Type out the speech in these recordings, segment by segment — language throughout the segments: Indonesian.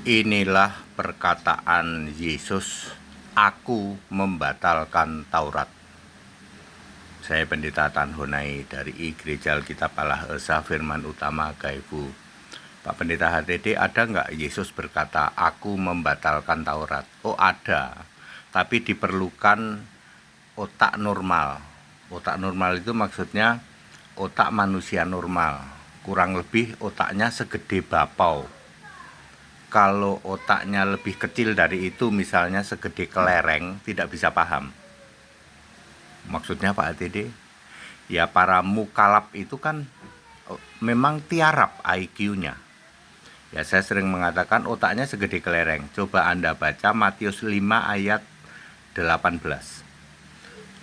Inilah perkataan Yesus, "Aku membatalkan Taurat." Saya Pendeta Tan Honai dari Gereja Alkitab Allah Esa Firman Utama Gaibu. Pak Pendeta HTD, ada nggak Yesus berkata, "Aku membatalkan Taurat"? Oh ada, tapi diperlukan otak normal. Otak normal itu maksudnya otak manusia normal. Kurang lebih otaknya segede bapau. Kalau otaknya lebih kecil dari itu, misalnya segede kelereng, tidak bisa paham. Maksudnya Pak HTD, ya para mukalaf itu kan memang tiarap IQ-nya. Ya saya sering mengatakan otaknya segede kelereng. Coba Anda baca Matius 5 ayat 18.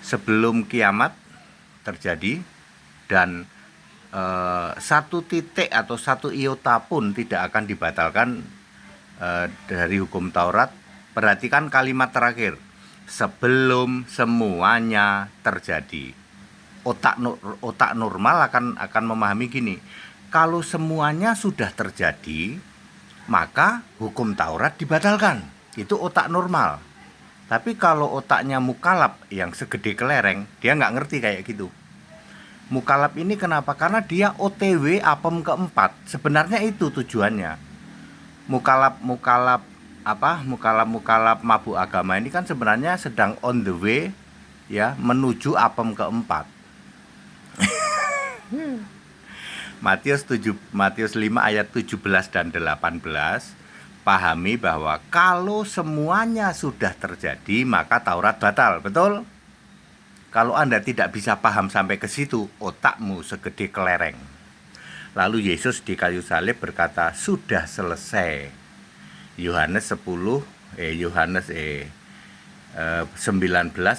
Sebelum kiamat terjadi dan satu titik atau satu iota pun tidak akan dibatalkan dari hukum Taurat. Perhatikan kalimat terakhir, sebelum semuanya terjadi. Otak normal akan memahami gini, kalau semuanya sudah terjadi, maka hukum Taurat dibatalkan. Itu otak normal. Tapi kalau otaknya mukalaf yang segede kelereng, dia nggak ngerti kayak gitu. Mukalaf ini kenapa? Karena dia OTW apem keempat. Sebenarnya itu tujuannya. Mukalaf mabuk agama ini kan sebenarnya sedang on the way ya menuju apem keempat. Matius 5 ayat 17 dan 18 pahami bahwa kalau semuanya sudah terjadi maka Taurat batal, betul? Kalau Anda tidak bisa paham sampai ke situ, otakmu segede kelereng. Lalu Yesus di kayu salib berkata, "Sudah selesai." Yohanes 19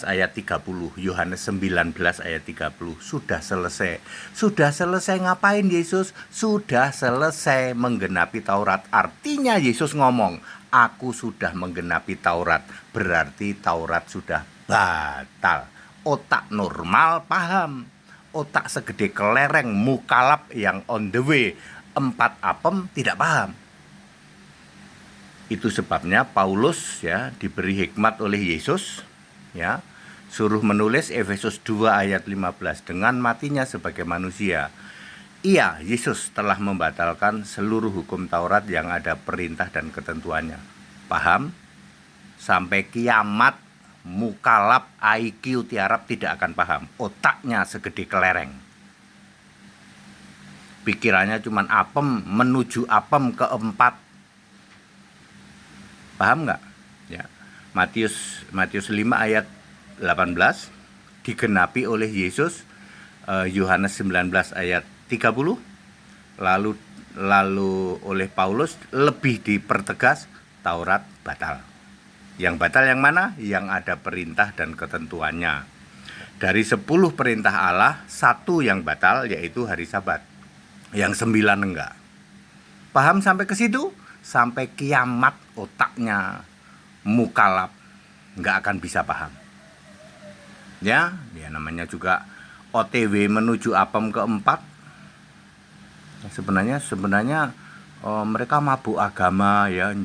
ayat 30. Yohanes 19 ayat 30. Sudah selesai. Sudah selesai ngapain Yesus? Sudah selesai menggenapi Taurat. Artinya Yesus ngomong, "Aku sudah menggenapi Taurat." Berarti Taurat sudah batal. Otak normal paham. Otak segede kelereng mukalaf yang on the way 4 apem tidak paham. Itu sebabnya Paulus ya diberi hikmat oleh Yesus ya, suruh menulis Efesus 2 ayat 15, dengan matinya sebagai manusia. Iya, Yesus telah membatalkan seluruh hukum Taurat yang ada perintah dan ketentuannya. Paham? Sampai kiamat mukalaf IQ tiarap tidak akan paham. Otaknya segede kelereng. Pikirannya cuman apem menuju apem keempat. Paham nggak? Ya. Matius 5 ayat 18 digenapi oleh Yesus. Yohanes 19 ayat 30. Lalu oleh Paulus lebih dipertegas, Taurat batal. Yang batal yang mana? Yang ada perintah dan ketentuannya. Dari 10 perintah Allah, 1 yang batal, yaitu hari Sabat. Yang 9 enggak. Paham sampai ke situ? Sampai kiamat otaknya mukalaf nggak akan bisa paham. Ya namanya juga OTW menuju apem keempat. Sebenarnya mereka mabuk agama ya,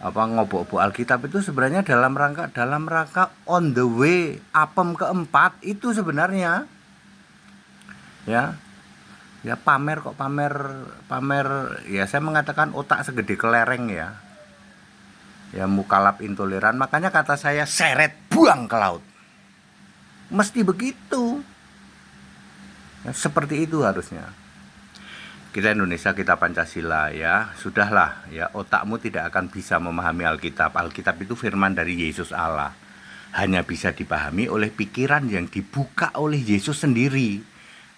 ngobok-obok Alkitab itu sebenarnya dalam rangka on the way apem keempat itu sebenarnya. Ya pamer ya, saya mengatakan otak segede kelereng ya mukalaf intoleran, makanya kata saya seret buang ke laut, mesti begitu ya, seperti itu harusnya. Kita Indonesia, kita Pancasila ya, sudahlah ya, otakmu tidak akan bisa memahami Alkitab itu firman dari Yesus Allah, hanya bisa dipahami oleh pikiran yang dibuka oleh Yesus sendiri.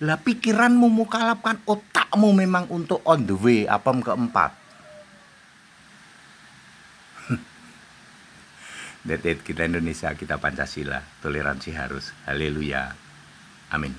Lah pikiranmu mukalafkan, otakmu memang untuk on the way apem keempat. That's it, kita Indonesia, kita Pancasila, toleransi harus. Haleluya. Amin.